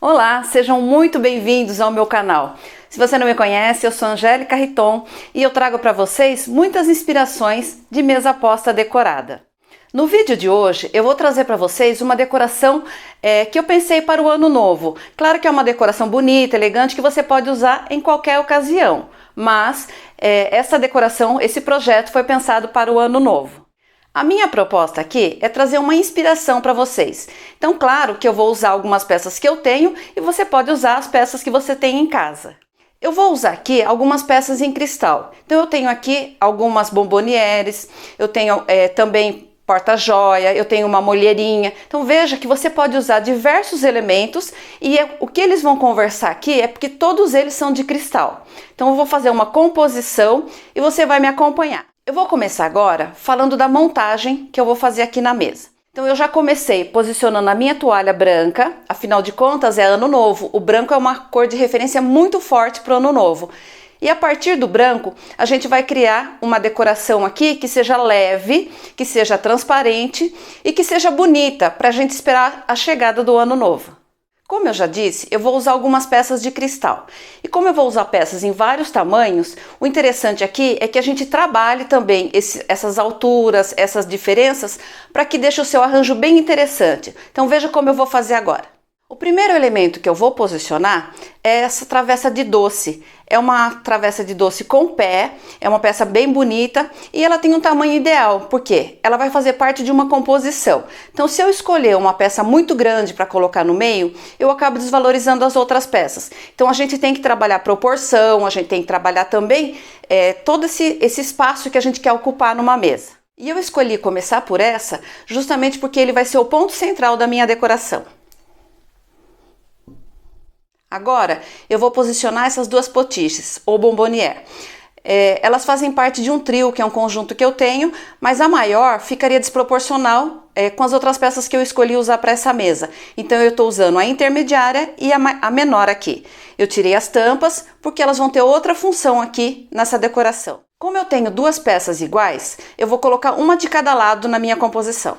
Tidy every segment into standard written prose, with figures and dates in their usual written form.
Olá, sejam muito bem-vindos ao meu canal. Se você não me conhece, eu sou Angélica Riton e eu trago para vocês muitas inspirações de mesa posta decorada. No vídeo de hoje eu vou trazer para vocês uma decoração que eu pensei para o ano novo. Claro que é uma decoração bonita, elegante, que você pode usar em qualquer ocasião, mas essa decoração, esse projeto foi pensado para o ano novo. A minha proposta aqui é trazer uma inspiração para vocês. Então, claro que eu vou usar algumas peças que eu tenho e você pode usar as peças que você tem em casa. Eu vou usar aqui algumas peças em cristal. Então, eu tenho aqui algumas bombonieres, eu tenho também porta-joia, eu tenho uma molheirinha. Então, veja que você pode usar diversos elementos e o que eles vão conversar aqui é porque todos eles são de cristal. Então, eu vou fazer uma composição e você vai me acompanhar. Eu vou começar agora falando da montagem que eu vou fazer aqui na mesa. Então eu já comecei posicionando a minha toalha branca, afinal de contas é ano novo, o branco é uma cor de referência muito forte para o ano novo. E a partir do branco a gente vai criar uma decoração aqui que seja leve, que seja transparente e que seja bonita para a gente esperar a chegada do ano novo. Como eu já disse, eu vou usar algumas peças de cristal. E como eu vou usar peças em vários tamanhos, o interessante aqui é que a gente trabalhe também essas alturas, essas diferenças, para que deixe o seu arranjo bem interessante. Então veja como eu vou fazer agora. O primeiro elemento que eu vou posicionar é essa travessa de doce. É uma travessa de doce com pé, é uma peça bem bonita e ela tem um tamanho ideal, porque ela vai fazer parte de uma composição. Então, se eu escolher uma peça muito grande para colocar no meio, eu acabo desvalorizando as outras peças. Então, a gente tem que trabalhar proporção, a gente tem que trabalhar também todo esse espaço que a gente quer ocupar numa mesa. E eu escolhi começar por essa justamente porque ele vai ser o ponto central da minha decoração. Agora eu vou posicionar essas duas potiches ou bombonière. Elas fazem parte de um trio, que é um conjunto que eu tenho, mas a maior ficaria desproporcional com as outras peças que eu escolhi usar para essa mesa. Então eu estou usando a intermediária e a menor aqui. Eu tirei as tampas porque elas vão ter outra função aqui nessa decoração. Como eu tenho duas peças iguais, eu vou colocar uma de cada lado na minha composição.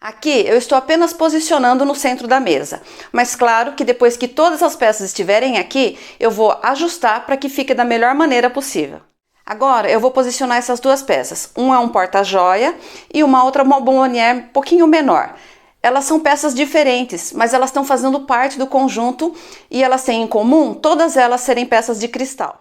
Aqui eu estou apenas posicionando no centro da mesa, mas claro que depois que todas as peças estiverem aqui, eu vou ajustar para que fique da melhor maneira possível. Agora eu vou posicionar essas duas peças, um é um porta-joia e uma outra uma bombonière um pouquinho menor. Elas são peças diferentes, mas elas estão fazendo parte do conjunto e elas têm em comum todas elas serem peças de cristal.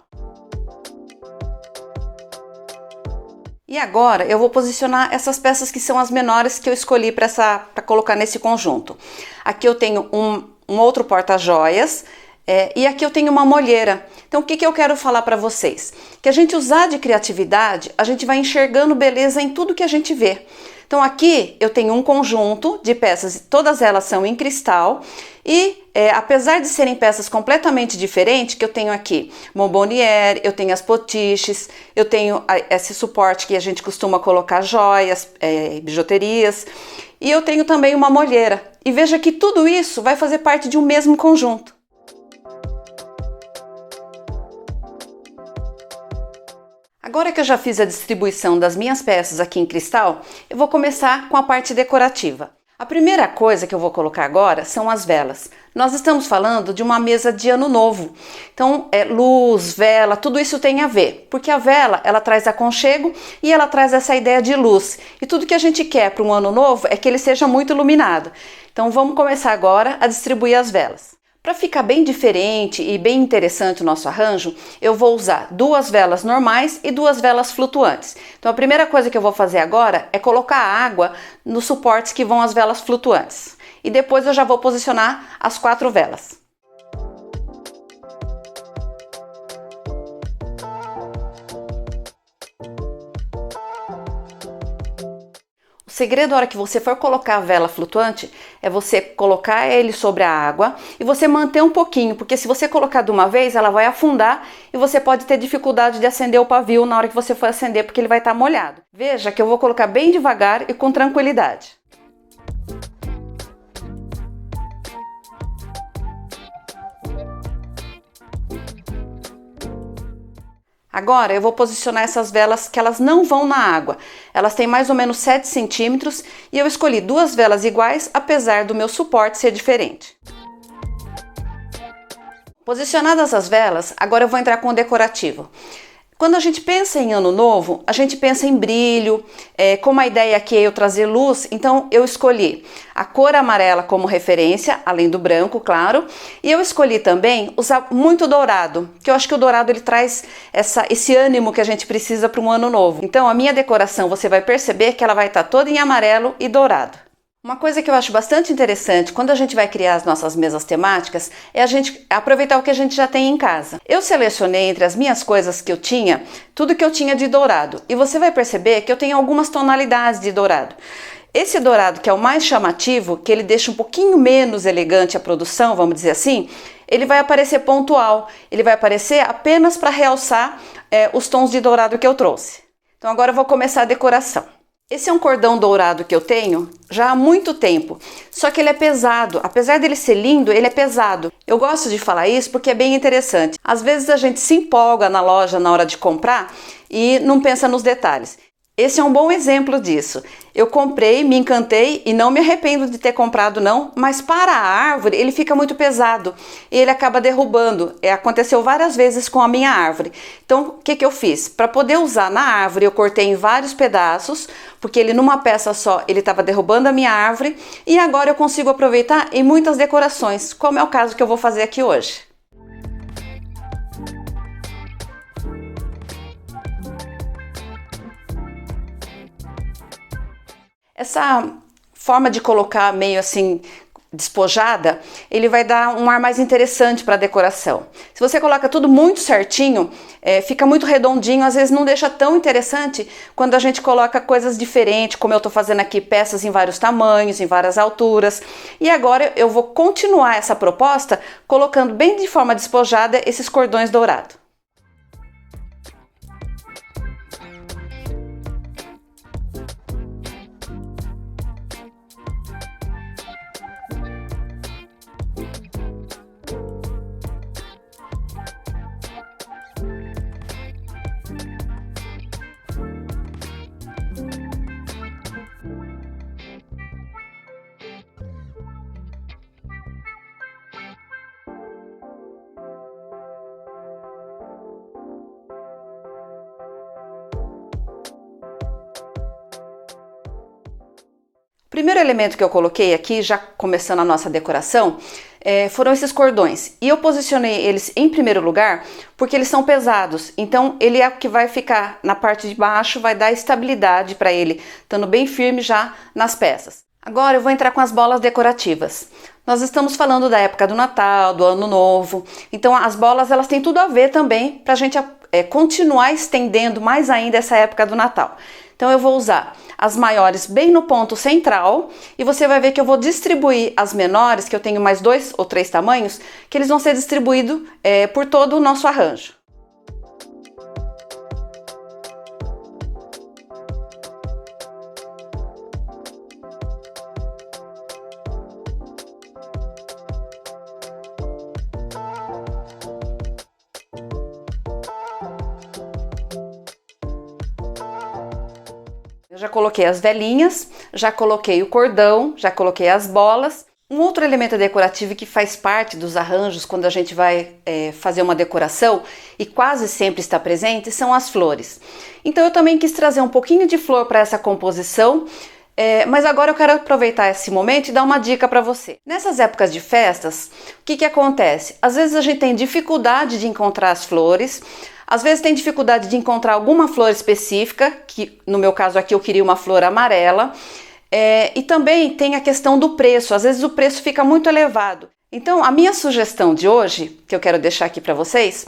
E agora eu vou posicionar essas peças que são as menores que eu escolhi para colocar nesse conjunto. Aqui eu tenho um outro porta-joias e aqui eu tenho uma molheira. Então o que eu quero falar para vocês? Que a gente usar de criatividade, a gente vai enxergando beleza em tudo que a gente vê. Então aqui eu tenho um conjunto de peças, todas elas são em cristal e apesar de serem peças completamente diferentes, que eu tenho aqui bombonière, eu tenho as potiches, eu tenho esse suporte que a gente costuma colocar joias, bijuterias e eu tenho também uma molheira. E veja que tudo isso vai fazer parte de um mesmo conjunto. Agora que eu já fiz a distribuição das minhas peças aqui em cristal, eu vou começar com a parte decorativa. A primeira coisa que eu vou colocar agora são as velas. Nós estamos falando de uma mesa de ano novo. Então, luz, vela, tudo isso tem a ver. Porque a vela, ela traz aconchego e ela traz essa ideia de luz. E tudo que a gente quer para um ano novo é que ele seja muito iluminado. Então, vamos começar agora a distribuir as velas. Para ficar bem diferente e bem interessante o nosso arranjo, eu vou usar duas velas normais e duas velas flutuantes. Então a primeira coisa que eu vou fazer agora é colocar água nos suportes que vão as velas flutuantes. E depois eu já vou posicionar as 4 velas. O segredo, na hora que você for colocar a vela flutuante, é você colocar ele sobre a água e você manter um pouquinho, porque se você colocar de uma vez, ela vai afundar e você pode ter dificuldade de acender o pavio na hora que você for acender, porque ele vai estar molhado. Veja que eu vou colocar bem devagar e com tranquilidade. Agora eu vou posicionar essas velas que elas não vão na água. Elas têm mais ou menos 7 centímetros e eu escolhi 2 velas iguais, apesar do meu suporte ser diferente. Posicionadas as velas, agora eu vou entrar com o decorativo. Quando a gente pensa em ano novo, a gente pensa em brilho, como a ideia aqui é eu trazer luz, então eu escolhi a cor amarela como referência, além do branco, claro, e eu escolhi também usar muito dourado, que eu acho que o dourado ele traz esse ânimo que a gente precisa para um ano novo. Então a minha decoração, você vai perceber que ela vai estar toda em amarelo e dourado. Uma coisa que eu acho bastante interessante quando a gente vai criar as nossas mesas temáticas é a gente aproveitar o que a gente já tem em casa. Eu selecionei entre as minhas coisas que eu tinha, tudo que eu tinha de dourado. E você vai perceber que eu tenho algumas tonalidades de dourado. Esse dourado que é o mais chamativo, que ele deixa um pouquinho menos elegante a produção, vamos dizer assim, ele vai aparecer pontual. Ele vai aparecer apenas para realçar os tons de dourado que eu trouxe. Então agora eu vou começar a decoração. Esse é um cordão dourado que eu tenho já há muito tempo, só que ele é pesado. Apesar dele ser lindo, ele é pesado. Eu gosto de falar isso porque é bem interessante. Às vezes a gente se empolga na loja na hora de comprar e não pensa nos detalhes. Esse é um bom exemplo disso. Eu comprei, me encantei e não me arrependo de ter comprado não, mas para a árvore ele fica muito pesado e ele acaba derrubando. Aconteceu várias vezes com a minha árvore. Então o que eu fiz? Para poder usar na árvore eu cortei em vários pedaços, porque ele numa peça só ele estava derrubando a minha árvore e agora eu consigo aproveitar em muitas decorações, como é o caso que eu vou fazer aqui hoje. Essa forma de colocar meio assim despojada, ele vai dar um ar mais interessante para a decoração. Se você coloca tudo muito certinho, fica muito redondinho, às vezes não deixa tão interessante quando a gente coloca coisas diferentes, como eu estou fazendo aqui, peças em vários tamanhos, em várias alturas. E agora eu vou continuar essa proposta colocando bem de forma despojada esses cordões dourados. O primeiro elemento que eu coloquei aqui, já começando a nossa decoração, foram esses cordões. E eu posicionei eles em primeiro lugar porque eles são pesados. Então ele é o que vai ficar na parte de baixo, vai dar estabilidade para ele, estando bem firme já nas peças. Agora eu vou entrar com as bolas decorativas. Nós estamos falando da época do Natal, do Ano Novo. Então as bolas elas têm tudo a ver também para a gente continuar estendendo mais ainda essa época do Natal. Então eu vou usar as maiores bem no ponto central e você vai ver que eu vou distribuir as menores, que eu tenho mais 2 ou 3 tamanhos, que eles vão ser distribuídos por todo o nosso arranjo. Eu já coloquei as velinhas, já coloquei o cordão, já coloquei as bolas. Um outro elemento decorativo que faz parte dos arranjos quando a gente vai fazer uma decoração e quase sempre está presente são as flores. Então eu também quis trazer um pouquinho de flor para essa composição, mas agora eu quero aproveitar esse momento e dar uma dica para você. Nessas épocas de festas, o que acontece? Às vezes a gente tem dificuldade de encontrar as flores, às vezes tem dificuldade de encontrar alguma flor específica, que no meu caso aqui eu queria uma flor amarela, e também tem a questão do preço, às vezes o preço fica muito elevado. Então a minha sugestão de hoje, que eu quero deixar aqui para vocês,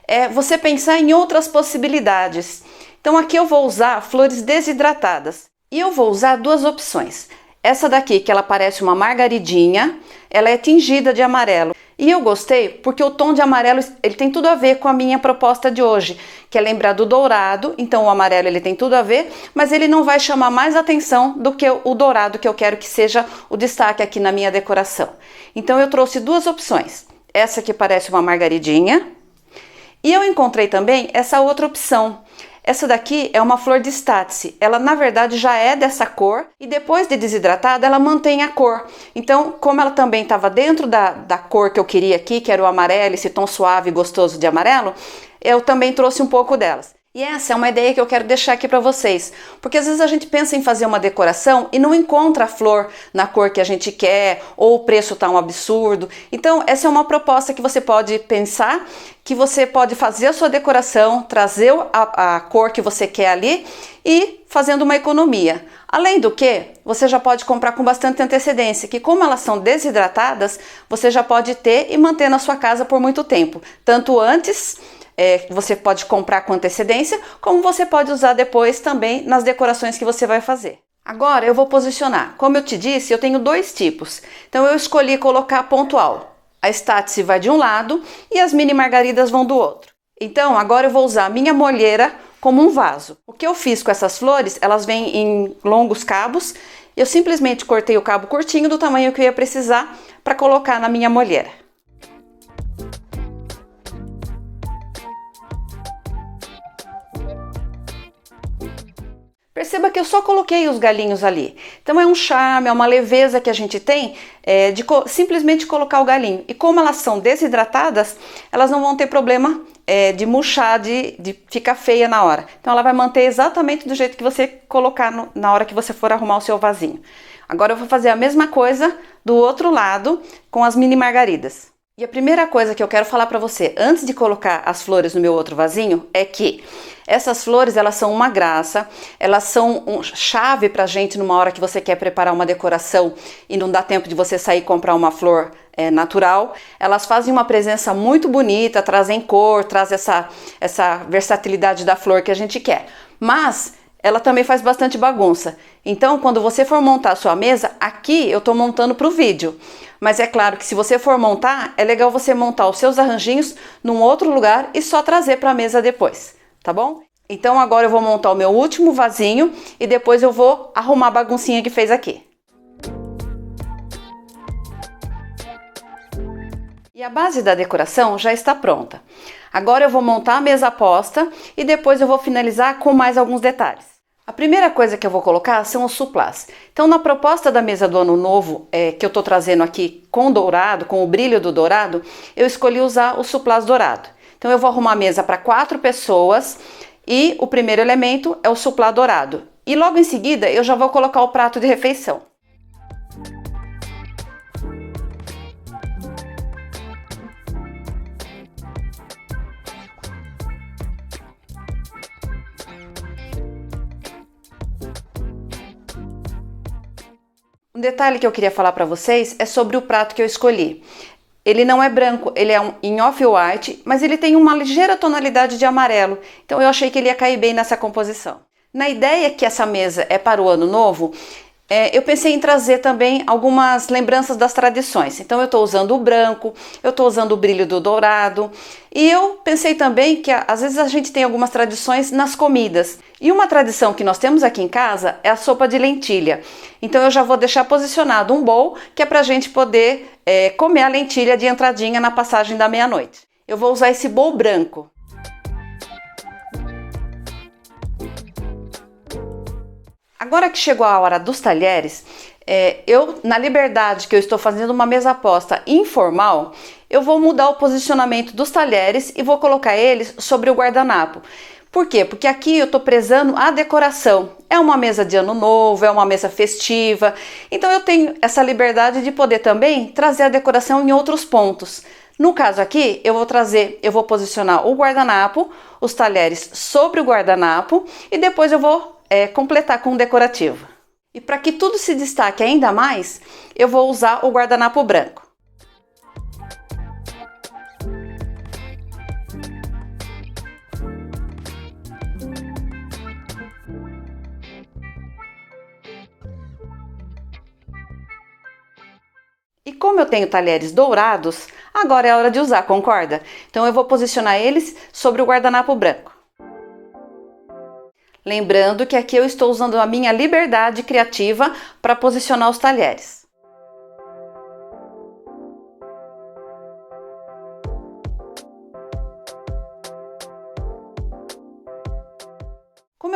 é você pensar em outras possibilidades. Então aqui eu vou usar flores desidratadas e eu vou usar 2 opções. Essa daqui que ela parece uma margaridinha, ela é tingida de amarelo. E eu gostei porque o tom de amarelo ele tem tudo a ver com a minha proposta de hoje, que é lembrar do dourado. Então o amarelo ele tem tudo a ver, mas ele não vai chamar mais atenção do que o dourado que eu quero que seja o destaque aqui na minha decoração. Então eu trouxe 2 opções. Essa que parece uma margaridinha E eu encontrei também essa outra opção. Essa daqui é uma flor de Statice. Ela na verdade já é dessa cor e depois de desidratada ela mantém a cor. Então, como ela também estava dentro da cor que eu queria aqui, que era o amarelo, esse tom suave e gostoso de amarelo, eu também trouxe um pouco delas. E essa é uma ideia que eu quero deixar aqui para vocês, porque às vezes a gente pensa em fazer uma decoração e não encontra a flor na cor que a gente quer, ou o preço está um absurdo. Então essa é uma proposta que você pode pensar, que você pode fazer a sua decoração, trazer a cor que você quer ali e fazendo uma economia. Além do que, você já pode comprar com bastante antecedência, que como elas são desidratadas, você já pode ter e manter na sua casa por muito tempo, tanto antes você pode comprar com antecedência, como você pode usar depois também nas decorações que você vai fazer. Agora eu vou posicionar. Como eu te disse, eu tenho dois tipos. Então eu escolhi colocar pontual. A Statice vai de um lado e as mini margaridas vão do outro. Então agora eu vou usar a minha molheira como um vaso. O que eu fiz com essas flores, elas vêm em longos cabos. Eu simplesmente cortei o cabo curtinho do tamanho que eu ia precisar para colocar na minha molheira. Perceba que eu só coloquei os galinhos ali. Então é um charme, é uma leveza que a gente tem de simplesmente colocar o galinho. E como elas são desidratadas, elas não vão ter problema de murchar, de ficar feia na hora. Então ela vai manter exatamente do jeito que você colocar na hora que você for arrumar o seu vasinho. Agora eu vou fazer a mesma coisa do outro lado com as mini margaridas. E a primeira coisa que eu quero falar para você, antes de colocar as flores no meu outro vasinho, é que essas flores, elas são uma graça, elas são chave pra gente numa hora que você quer preparar uma decoração e não dá tempo de você sair e comprar uma flor natural. Elas fazem uma presença muito bonita, trazem cor, traz essa versatilidade da flor que a gente quer. Mas ela também faz bastante bagunça. Então, quando você for montar a sua mesa, aqui eu tô montando pro vídeo. Mas é claro que se você for montar, é legal você montar os seus arranjinhos num outro lugar e só trazer para a mesa depois, tá bom? Então agora eu vou montar o meu último vasinho e depois eu vou arrumar a baguncinha que fez aqui. E a base da decoração já está pronta. Agora eu vou montar a mesa posta e depois eu vou finalizar com mais alguns detalhes. A primeira coisa que eu vou colocar são os suplás. Então, na proposta da mesa do Ano Novo, que eu estou trazendo aqui com dourado, com o brilho do dourado, eu escolhi usar os suplás dourado. Então, eu vou arrumar a mesa para 4 pessoas e o primeiro elemento é o suplá dourado. E logo em seguida, eu já vou colocar o prato de refeição. Um detalhe que eu queria falar para vocês é sobre o prato que eu escolhi. Ele não é branco, ele é em off-white, mas ele tem uma ligeira tonalidade de amarelo, então eu achei que ele ia cair bem nessa composição. Na ideia que essa mesa é para o Ano Novo, eu pensei em trazer também algumas lembranças das tradições. Então eu estou usando o branco, eu estou usando o brilho do dourado e eu pensei também que às vezes a gente tem algumas tradições nas comidas. E uma tradição que nós temos aqui em casa é a sopa de lentilha. Então eu já vou deixar posicionado um bowl que é para a gente poder comer a lentilha de entradinha na passagem da meia-noite. Eu vou usar esse bowl branco. Agora que chegou a hora dos talheres, na liberdade que eu estou fazendo uma mesa posta informal, eu vou mudar o posicionamento dos talheres e vou colocar eles sobre o guardanapo. Por quê? Porque aqui eu estou prezando a decoração. É uma mesa de Ano Novo, é uma mesa festiva, então eu tenho essa liberdade de poder também trazer a decoração em outros pontos. No caso aqui, eu vou posicionar o guardanapo, os talheres sobre o guardanapo e depois eu vou completar com um decorativo. E para que tudo se destaque ainda mais, eu vou usar o guardanapo branco. E como eu tenho talheres dourados, agora é a hora de usar, concorda? Então eu vou posicionar eles sobre o guardanapo branco. Lembrando que aqui eu estou usando a minha liberdade criativa para posicionar os talheres.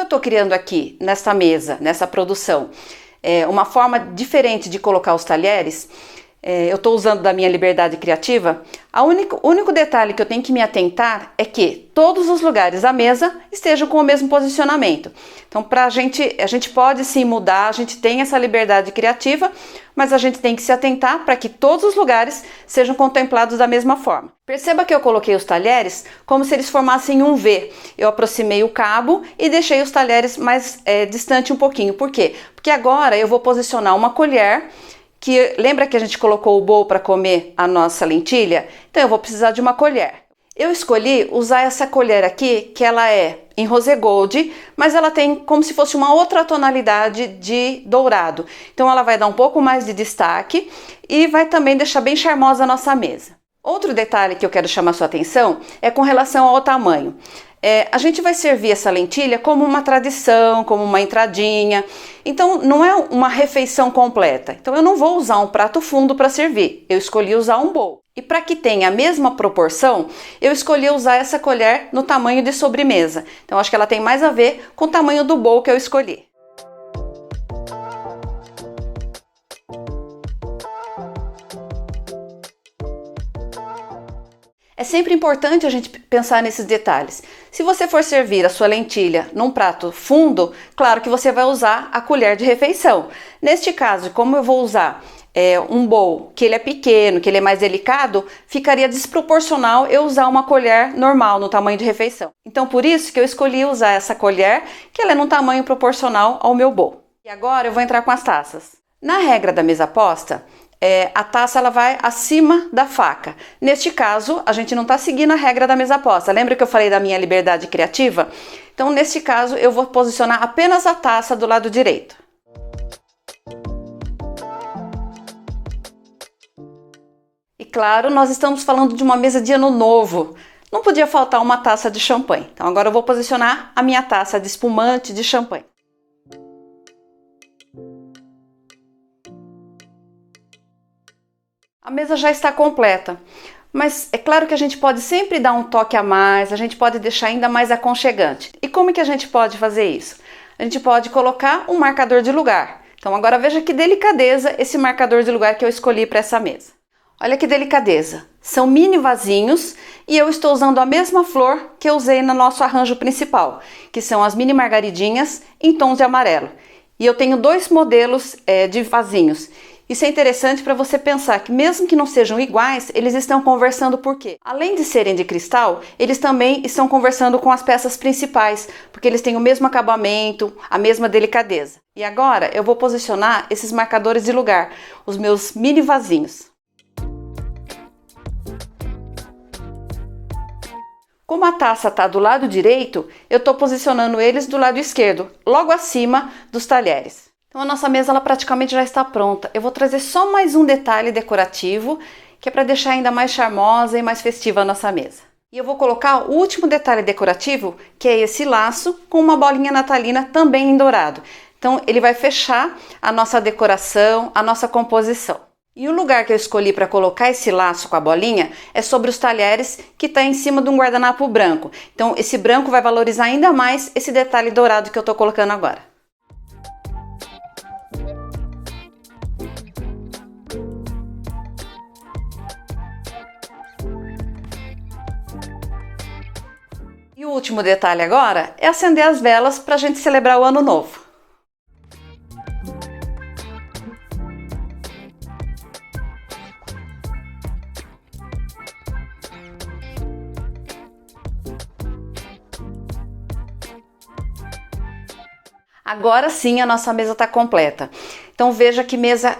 eu estou criando aqui, nesta mesa, nessa produção, uma forma diferente de colocar os talheres, eu estou usando da minha liberdade criativa, o único detalhe que eu tenho que me atentar é que todos os lugares da mesa estejam com o mesmo posicionamento. Então, a gente pode sim mudar, a gente tem essa liberdade criativa, mas a gente tem que se atentar para que todos os lugares sejam contemplados da mesma forma. Perceba que eu coloquei os talheres como se eles formassem um V. Eu aproximei o cabo e deixei os talheres mais distante um pouquinho. Por quê? Porque agora eu vou posicionar uma colher, que lembra que a gente colocou o bowl para comer a nossa lentilha? Então eu vou precisar de uma colher. Eu escolhi usar essa colher aqui, que ela é em rose gold, mas ela tem como se fosse uma outra tonalidade de dourado. Então ela vai dar um pouco mais de destaque e vai também deixar bem charmosa a nossa mesa. Outro detalhe que eu quero chamar sua atenção é com relação ao tamanho. A gente vai servir essa lentilha como uma tradição, como uma entradinha. Então não é uma refeição completa. Então eu não vou usar um prato fundo para servir. Eu escolhi usar um bowl. E para que tenha a mesma proporção, eu escolhi usar essa colher no tamanho de sobremesa. Então acho que ela tem mais a ver com o tamanho do bowl que eu escolhi. É sempre importante a gente pensar nesses detalhes. Se você for servir a sua lentilha num prato fundo, claro que você vai usar a colher de refeição. Neste caso, como eu vou usar um bowl que ele é pequeno, que ele é mais delicado, ficaria desproporcional eu usar uma colher normal no tamanho de refeição. Então por isso que eu escolhi usar essa colher, que ela é num tamanho proporcional ao meu bowl. E agora eu vou entrar com as taças. Na regra da mesa posta, a taça ela vai acima da faca. Neste caso, a gente não está seguindo a regra da mesa posta. Lembra que eu falei da minha liberdade criativa? Então, neste caso, eu vou posicionar apenas a taça do lado direito. E claro, nós estamos falando de uma mesa de ano novo. Não podia faltar uma taça de champanhe. Então, agora eu vou posicionar a minha taça de espumante de champanhe. A mesa já está completa, mas é claro que a gente pode sempre dar um toque a mais, a gente pode deixar ainda mais aconchegante. E como que a gente pode fazer isso? A gente pode colocar um marcador de lugar. Então agora veja que delicadeza esse marcador de lugar que eu escolhi para essa mesa. Olha que delicadeza, são mini vasinhos e eu estou usando a mesma flor que eu usei no nosso arranjo principal, que são as mini margaridinhas em tons de amarelo. E eu tenho dois modelos de vasinhos. Isso é interessante para você pensar que mesmo que não sejam iguais, eles estão conversando por quê? Além de serem de cristal, eles também estão conversando com as peças principais, porque eles têm o mesmo acabamento, a mesma delicadeza. E agora eu vou posicionar esses marcadores de lugar, os meus mini vasinhos. Como a taça está do lado direito, eu estou posicionando eles do lado esquerdo, logo acima dos talheres. Então a nossa mesa ela praticamente já está pronta. Eu vou trazer só mais um detalhe decorativo, que é para deixar ainda mais charmosa e mais festiva a nossa mesa. E eu vou colocar o último detalhe decorativo, que é esse laço com uma bolinha natalina também em dourado. Então ele vai fechar a nossa decoração, a nossa composição. E o lugar que eu escolhi para colocar esse laço com a bolinha é sobre os talheres, que está em cima de um guardanapo branco. Então esse branco vai valorizar ainda mais esse detalhe dourado que eu estou colocando agora. E o último detalhe agora é acender as velas para a gente celebrar o ano novo. Agora sim a nossa mesa está completa. Então veja que mesa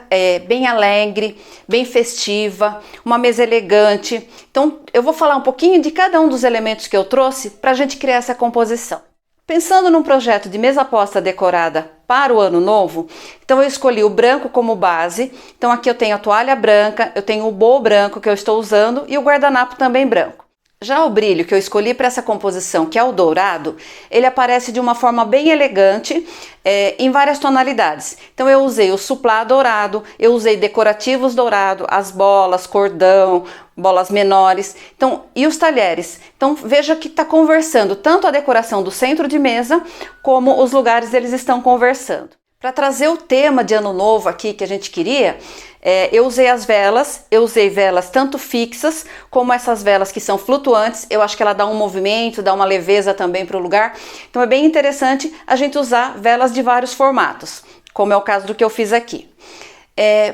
bem alegre, bem festiva, uma mesa elegante. Então eu vou falar um pouquinho de cada um dos elementos que eu trouxe para a gente criar essa composição. Pensando num projeto de mesa posta decorada para o ano novo, então eu escolhi o branco como base. Então aqui eu tenho a toalha branca, eu tenho o bowl branco que eu estou usando e o guardanapo também branco. Já o brilho que eu escolhi para essa composição, que é o dourado, ele aparece de uma forma bem elegante, em várias tonalidades. Então eu usei o suplá dourado, eu usei decorativos dourado, as bolas, cordão, bolas menores, então, e os talheres. Então veja que está conversando tanto a decoração do centro de mesa, como os lugares eles estão conversando. Para trazer o tema de ano novo aqui que a gente queria, eu usei as velas, eu usei velas tanto fixas como essas velas que são flutuantes. Eu acho que ela dá um movimento, dá uma leveza também para o lugar. Então é bem interessante a gente usar velas de vários formatos, como é o caso do que eu fiz aqui.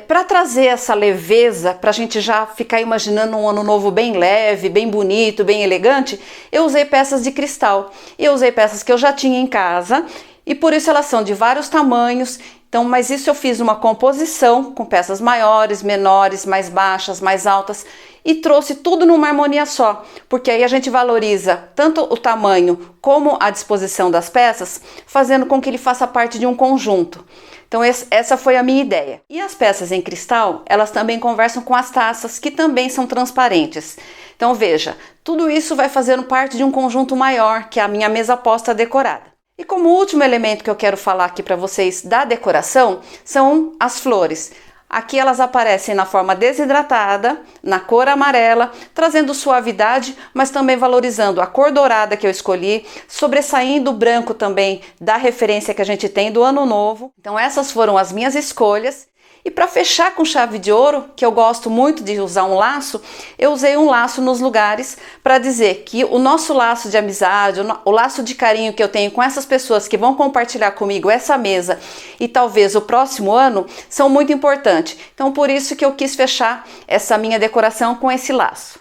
Para trazer essa leveza, para a gente já ficar imaginando um ano novo bem leve, bem bonito, bem elegante, eu usei peças de cristal. Eu usei peças que eu já tinha em casa e por isso elas são de vários tamanhos. Então, mas isso eu fiz uma composição com peças maiores, menores, mais baixas, mais altas e trouxe tudo numa harmonia só, porque aí a gente valoriza tanto o tamanho como a disposição das peças, fazendo com que ele faça parte de um conjunto. Então essa foi a minha ideia. E as peças em cristal, elas também conversam com as taças, que também são transparentes. Então veja, tudo isso vai fazendo parte de um conjunto maior, que é a minha mesa posta decorada. E como último elemento que eu quero falar aqui para vocês da decoração, são as flores. Aqui elas aparecem na forma desidratada, na cor amarela, trazendo suavidade, mas também valorizando a cor dourada que eu escolhi, sobressaindo o branco também da referência que a gente tem do ano novo. Então essas foram as minhas escolhas. E para fechar com chave de ouro, que eu gosto muito de usar um laço, eu usei um laço nos lugares para dizer que o nosso laço de amizade, o laço de carinho que eu tenho com essas pessoas que vão compartilhar comigo essa mesa e talvez o próximo ano, são muito importantes. Então por isso que eu quis fechar essa minha decoração com esse laço.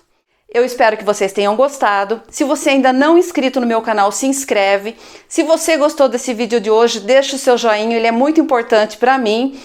Eu espero que vocês tenham gostado. Se você ainda não é inscrito no meu canal, se inscreve. Se você gostou desse vídeo de hoje, deixa o seu joinha, ele é muito importante para mim.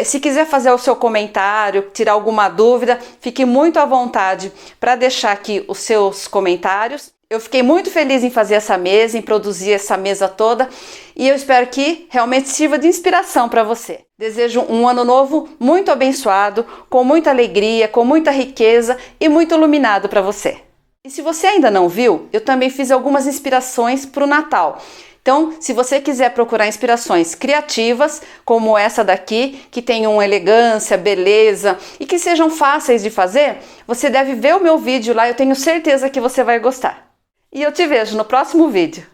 Se quiser fazer o seu comentário, tirar alguma dúvida, fique muito à vontade para deixar aqui os seus comentários. Eu fiquei muito feliz em fazer essa mesa, em produzir essa mesa toda e eu espero que realmente sirva de inspiração para você. Desejo um ano novo muito abençoado, com muita alegria, com muita riqueza e muito iluminado para você. E se você ainda não viu, eu também fiz algumas inspirações para o Natal. Então, se você quiser procurar inspirações criativas, como essa daqui, que tenham elegância, beleza e que sejam fáceis de fazer, você deve ver o meu vídeo lá, eu tenho certeza que você vai gostar. E eu te vejo no próximo vídeo.